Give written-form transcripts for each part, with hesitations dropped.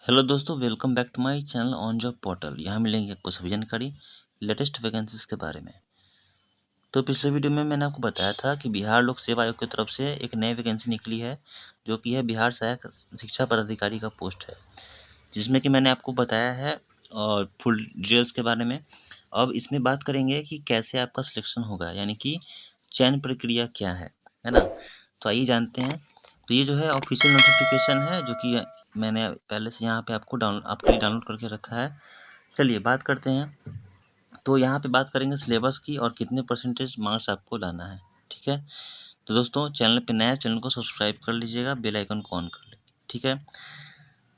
Hello दोस्तों, welcome back to my channel on job portal. यहाँ मिलेंगे आपको सभी जानकारी लेटेस्ट वैकेंसीज के बारे में। तो पिछले वीडियो में मैंने आपको बताया था कि बिहार लोक सेवा आयोग की तरफ से एक नई वैकेंसी निकली है, जो कि है बिहार सहायक शिक्षा पदाधिकारी का पोस्ट है, जिसमें कि मैंने आपको बताया है और फुल डिटेल्स के बारे में। अब इसमें बात करेंगे कि कैसे आपका सिलेक्शन होगा, यानी कि चयन प्रक्रिया क्या है ना। तो आइए जानते हैं। तो ये जो है ऑफिशियल नोटिफिकेशन है, जो कि मैंने पहले से यहाँ पे आपके लिए डाउनलोड करके रखा है। चलिए बात करते हैं। तो यहाँ पे बात करेंगे सिलेबस की और कितने परसेंटेज मार्क्स आपको लाना है। ठीक है। तो दोस्तों, चैनल पे नया, चैनल को सब्सक्राइब कर लीजिएगा, बेल आइकन को ऑन कर ले। ठीक है।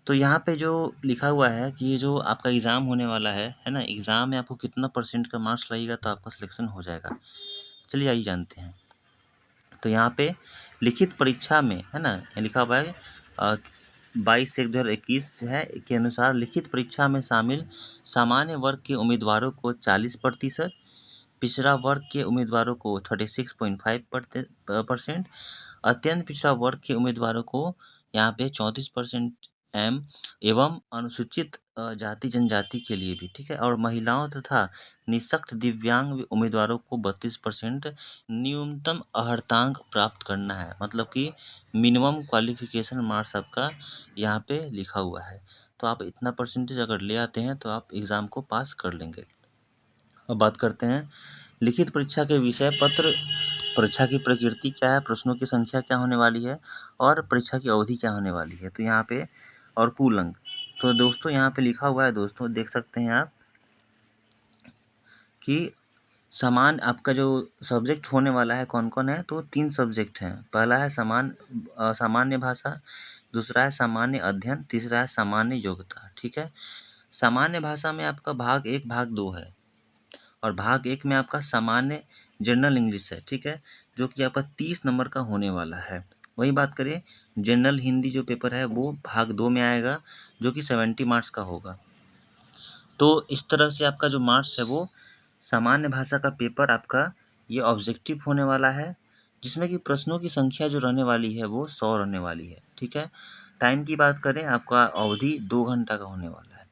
तो यहाँ पे जो लिखा हुआ है कि ये जो आपका एग्ज़ाम होने वाला है ना, एग्ज़ाम में आपको कितना परसेंट का मार्क्स लगेगा तो आपका सिलेक्शन हो जाएगा। चलिए आइए जानते हैं। तो यहाँ पे लिखित परीक्षा में है ना, ये लिखा हुआ है 22/1/2021 है के अनुसार लिखित परीक्षा में शामिल सामान्य वर्ग के उम्मीदवारों को 40%, पिछड़ा वर्ग के उम्मीदवारों को 36.5%, अत्यंत पिछड़ा वर्ग के उम्मीदवारों को यहाँ पे 34% एवं अनुसूचित जाति जनजाति के लिए भी, ठीक है, और महिलाओं तथा निःशक्त दिव्यांग उम्मीदवारों को 32% न्यूनतम अर्हतांक प्राप्त करना है। मतलब कि मिनिमम क्वालिफिकेशन मार्क्स आपका यहाँ पे लिखा हुआ है। तो आप इतना परसेंटेज अगर ले आते हैं तो आप एग्ज़ाम को पास कर लेंगे। अब बात करते हैं लिखित परीक्षा के विषय पत्र, परीक्षा की प्रकृति क्या है, प्रश्नों की संख्या क्या होने वाली है और परीक्षा की अवधि क्या होने वाली है। तो यहाँ पे और कुल अंक, तो दोस्तों यहाँ पे लिखा हुआ है, दोस्तों देख सकते हैं आप कि समान आपका जो सब्जेक्ट होने वाला है कौन कौन है। तो 3 सब्जेक्ट हैं। पहला है सामान्य भाषा, दूसरा है सामान्य अध्ययन, तीसरा है सामान्य योग्यता। ठीक है। सामान्य भाषा में आपका भाग 1 भाग 2 है और भाग 1 में आपका सामान्य जनरल इंग्लिश है। ठीक है, जो कि आपका 30 नंबर का होने वाला है। वही बात करें जनरल हिंदी जो पेपर है वो भाग 2 में आएगा, जो कि 70 मार्क्स का होगा। तो इस तरह से आपका जो मार्क्स है वो सामान्य भाषा का पेपर आपका ये ऑब्जेक्टिव होने वाला है, जिसमें कि प्रश्नों की संख्या जो रहने वाली है वो 100 रहने वाली है। ठीक है। टाइम की बात करें, आपका अवधि 2 घंटा का होने वाला है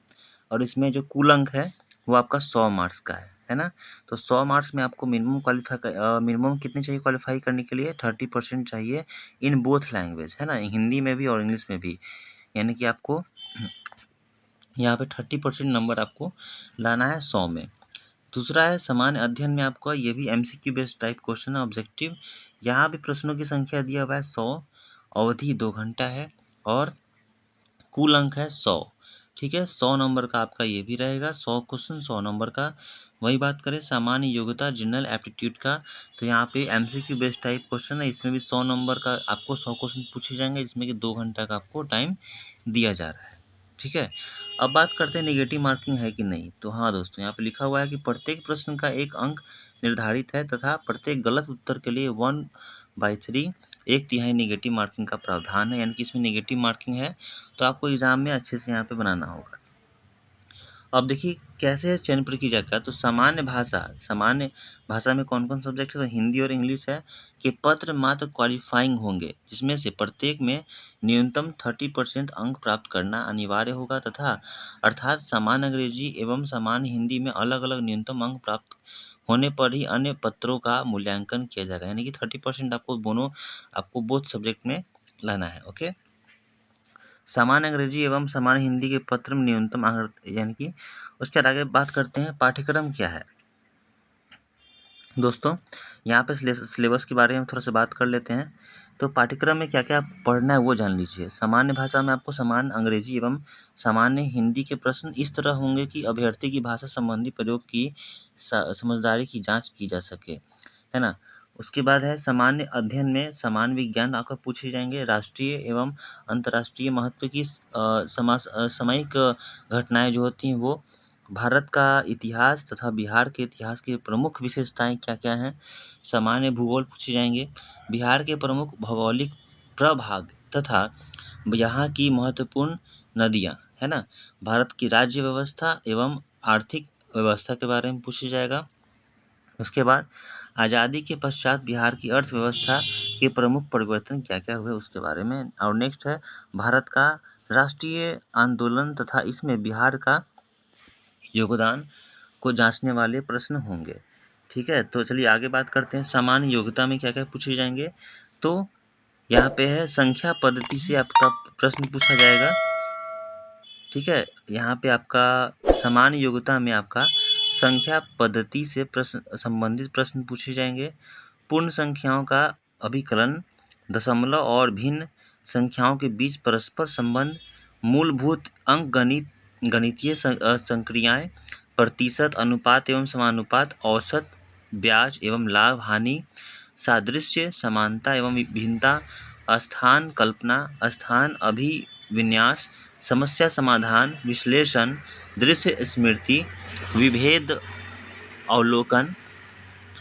और इसमें जो कुल अंक है वो आपका 100 मार्क्स का है ना। तो 100 मार्क्स में आपको मिनिमम कितने चाहिए क्वालिफाई करने के लिए? 30% चाहिए इन बोथ लैंग्वेज, है ना, हिंदी में भी और इंग्लिश में भी। यानी कि आपको यहाँ पे 30% नंबर आपको लाना है 100 में। दूसरा है सामान्य अध्ययन में आपका ये भी एमसीक्यू बेस्ड टाइप क्वेश्चन है, ऑब्जेक्टिव। यहाँ भी प्रश्नों की संख्या दिया हुआ है 100, अवधि 2 घंटा है और कुल अंक है 100। ठीक है, 100 नंबर का आपका ये भी रहेगा, 100 क्वेश्चन 100 नंबर का। वही बात करें सामान्य योग्यता जनरल एप्टीट्यूड का, तो यहाँ पे एमसीक्यू बेस्ड टाइप क्वेश्चन है, इसमें भी 100 नंबर का आपको 100 क्वेश्चन पूछे जाएंगे, जिसमें कि 2 घंटा का आपको टाइम दिया जा रहा है। ठीक है। अब बात करते हैं नेगेटिव मार्किंग है कि नहीं। तो हाँ दोस्तों, यहाँ पे लिखा हुआ है कि प्रत्येक प्रश्न का 1 अंक निर्धारित है तथा प्रत्येक गलत उत्तर के लिए 1/3 1/3 नेगेटिव मार्किंग का प्रावधान है। यानी कि इसमें नेगेटिव मार्किंग है तो आपको एग्जाम में अच्छे से यहाँ पे बनाना होगा। अब देखिए कैसे चयन प्रक्रिया का। तो सामान्य भाषा में कौन कौन सब्जेक्ट है? तो हिंदी और इंग्लिश है कि पत्र मात्र क्वालिफाइंग होंगे, जिसमें से प्रत्येक में न्यूनतम 30% अंक प्राप्त करना अनिवार्य होगा तथा अर्थात सामान्य अंग्रेजी एवं सामान्य हिंदी में अलग अलग न्यूनतम अंक प्राप्त होने पर ही अन्य पत्रों का मूल्यांकन किया जाएगा। यानी कि 30% आपको बोथ सब्जेक्ट में लाना है। ओके। सामान्य अंग्रेजी एवं सामान्य हिंदी के पत्र में न्यूनतम अंक, यानी कि उसके बाद आगे बात करते हैं पाठ्यक्रम क्या है। दोस्तों यहाँ पे सिलेबस के बारे में थोड़ा सा बात कर लेते हैं। तो पाठ्यक्रम में क्या क्या पढ़ना है वो जान लीजिए। सामान्य भाषा में आपको सामान्य अंग्रेजी एवं सामान्य हिंदी के प्रश्न इस तरह होंगे कि अभ्यर्थी की भाषा संबंधी प्रयोग की समझदारी की जांच की जा सके, है ना। उसके बाद है सामान्य अध्ययन में सामान्य विज्ञान आपका पूछे जाएंगे, राष्ट्रीय एवं अंतर्राष्ट्रीय महत्व की सामयिक घटनाएं जो होती हैं वो, भारत का इतिहास तथा बिहार के इतिहास की प्रमुख विशेषताएं क्या क्या हैं। सामान्य भूगोल पूछे जाएंगे, बिहार के प्रमुख भौगोलिक प्रभाग तथा यहाँ की महत्वपूर्ण नदियाँ, है ना। भारत की राज्य व्यवस्था एवं आर्थिक व्यवस्था के बारे में पूछा जाएगा। उसके बाद आज़ादी के पश्चात बिहार की अर्थव्यवस्था के प्रमुख परिवर्तन क्या क्या हुए उसके बारे में। और नेक्स्ट है भारत का राष्ट्रीय आंदोलन तथा इसमें बिहार का योगदान को जांचने वाले प्रश्न होंगे। ठीक है, तो चलिए आगे बात करते हैं सामान्य योग्यता में क्या क्या पूछे जाएंगे। तो यहाँ पे है संख्या पद्धति से आपका प्रश्न पूछा जाएगा। ठीक है, यहाँ पे आपका सामान्य योग्यता में आपका संख्या पद्धति से प्रश्न संबंधित प्रश्न पूछे जाएंगे। पूर्ण संख्याओं का अभिकलन, दशमलव और भिन्न संख्याओं के बीच परस्पर संबंध, मूलभूत गणितीय संक्रियाएं, प्रतिशत, अनुपात एवं समानुपात, औसत, ब्याज एवं लाभ हानि, सादृश्य, समानता एवं भिन्नता, स्थान कल्पना, स्थान अभिविन्यास, समस्या समाधान, विश्लेषण, दृश्य स्मृति, विभेद अवलोकन,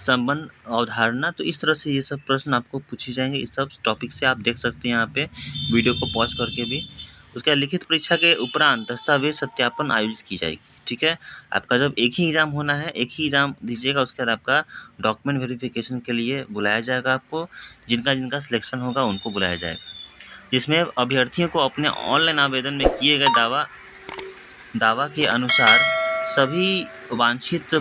संबंध अवधारणा। तो इस तरह से ये सब प्रश्न आपको पूछे जाएंगे। इस सब टॉपिक से आप देख सकते हैं यहाँ पे वीडियो को पॉज करके भी। उसके बाद लिखित परीक्षा के उपरांत दस्तावेज सत्यापन आयोजित की जाएगी। ठीक है, आपका जब एक ही एग्जाम होना है, एक ही एग्जाम दीजिएगा, उसके बाद आपका डॉक्यूमेंट वेरिफिकेशन के लिए बुलाया जाएगा। आपको जिनका जिनका सिलेक्शन होगा उनको बुलाया जाएगा, जिसमें अभ्यर्थियों को अपने ऑनलाइन आवेदन में किए गए दावा के अनुसार सभी वांछित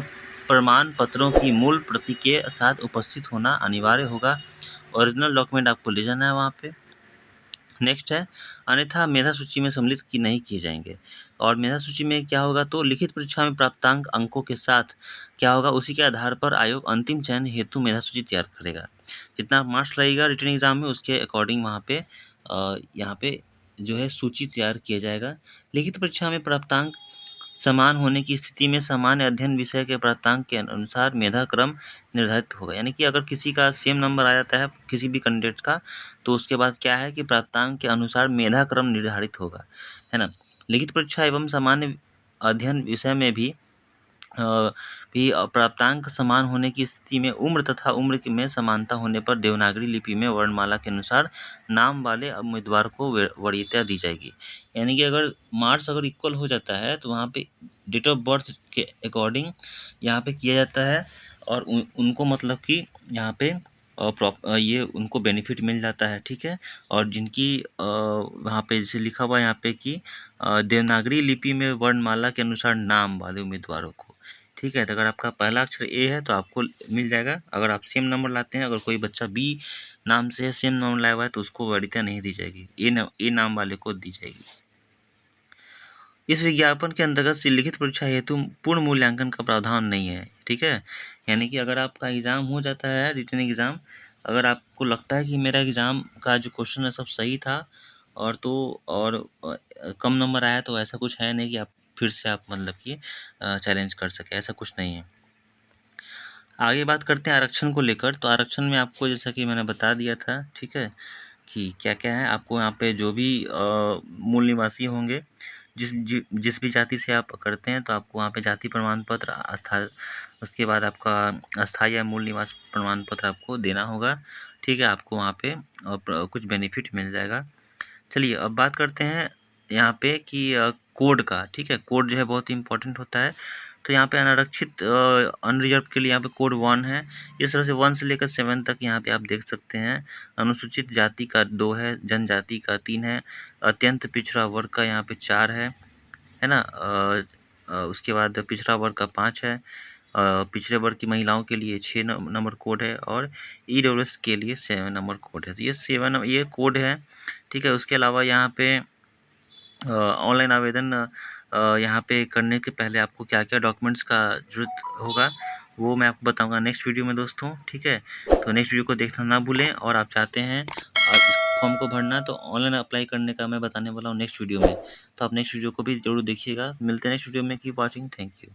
प्रमाण पत्रों की मूल प्रति के साथ उपस्थित होना अनिवार्य होगा। ओरिजिनल डॉक्यूमेंट आपको ले जाना है वहाँ पे। नेक्स्ट है, अन्यथा मेधा सूची में सम्मिलित की नहीं किए जाएंगे। और मेधा सूची में क्या होगा, तो लिखित परीक्षा में प्राप्तांक अंकों के साथ क्या होगा, उसी के आधार पर आयोग अंतिम चयन हेतु मेधा सूची तैयार करेगा। जितना मार्क्स लगेगा रिटन एग्जाम में, उसके अकॉर्डिंग वहाँ पे यहाँ पे जो है सूची तैयार किया जाएगा। लिखित परीक्षा में प्राप्तांक समान होने की स्थिति में सामान्य अध्ययन विषय के प्राप्तांक के अनुसार मेधा क्रम निर्धारित होगा। यानी कि अगर किसी का सेम नंबर आ जाता है किसी भी कैंडिडेट का, तो उसके बाद क्या है कि प्राप्तांक के अनुसार मेधा क्रम निर्धारित होगा, है ना। लिखित परीक्षा एवं सामान्य अध्ययन विषय में भी प्राप्तांक समान होने की स्थिति में उम्र तथा उम्र में समानता होने पर देवनागरी लिपि में वर्णमाला के अनुसार नाम वाले उम्मीदवार को वरीयता दी जाएगी। यानी कि अगर मार्क्स अगर इक्वल हो जाता है तो वहाँ पे डेट ऑफ बर्थ के अकॉर्डिंग यहाँ पे किया जाता है, और उनको मतलब कि यहाँ पे ये उनको बेनिफिट मिल जाता है। ठीक है, और जिनकी वहाँ पे जैसे लिखा हुआ है यहाँ पे कि देवनागरी लिपि में वर्णमाला के अनुसार नाम वाले उम्मीदवारों को। ठीक है, तो अगर आपका पहला अक्षर ए है तो आपको मिल जाएगा। अगर आप सेम नंबर लाते हैं, अगर कोई बच्चा बी नाम से सेम नंबर लाया हुआ है तो उसको वरीयता नहीं दी जाएगी, ए नाम वाले को दी जाएगी। इस विज्ञापन के अंतर्गत लिखित परीक्षा हेतु पूर्ण मूल्यांकन का प्रावधान नहीं है। ठीक है, यानी कि अगर आपका एग्ज़ाम हो जाता है रिटन एग्ज़ाम, अगर आपको लगता है कि मेरा एग्ज़ाम का जो क्वेश्चन है सब सही था और कम नंबर आया, तो ऐसा कुछ है नहीं कि आप फिर से आप मतलब कि चैलेंज कर सके, ऐसा कुछ नहीं है। आगे बात करते हैं आरक्षण को लेकर। तो आरक्षण में आपको जैसा कि मैंने बता दिया था, ठीक है, कि क्या क्या है। आपको यहाँ पे जो भी मूल निवासी होंगे, जिस भी जाति से आप करते हैं, तो आपको वहाँ पे जाति प्रमाण पत्र उसके बाद आपका अस्थायी या मूल निवास प्रमाण पत्र आपको देना होगा। ठीक है, आपको वहाँ पे कुछ बेनिफिट मिल जाएगा। चलिए अब बात करते हैं यहाँ पे कि कोड का। ठीक है, कोड जो है बहुत ही इंपॉर्टेंट होता है। तो यहाँ पे अनारक्षित अनरिजर्व के लिए यहाँ पे कोड 1 है। इस तरह से 1 से लेकर 7 तक यहाँ पे आप देख सकते हैं। अनुसूचित जाति का 2 है, जनजाति का 3 है, अत्यंत पिछड़ा वर्ग का यहाँ पे 4 है ना। उसके बाद पिछड़ा वर्ग का 5 है, पिछड़े वर्ग की महिलाओं के लिए 6 नंबर कोड है, और EWS के लिए 7 नंबर कोड है। तो ये कोड है। ठीक है, उसके अलावा यहाँ पे ऑनलाइन आवेदन यहाँ पे करने के पहले आपको क्या क्या डॉक्यूमेंट्स का जरूरत होगा, वो मैं आपको बताऊंगा नेक्स्ट वीडियो में दोस्तों। ठीक है, तो नेक्स्ट वीडियो को देखना ना भूलें। और आप चाहते हैं इस फॉर्म को भरना, तो ऑनलाइन अप्लाई करने का मैं बताने वाला हूँ नेक्स्ट वीडियो में। तो आप नेक्स्ट वीडियो को भी जरूर देखिएगा। मिलते हैं नेक्स्ट वीडियो में। Keep watching, thank you.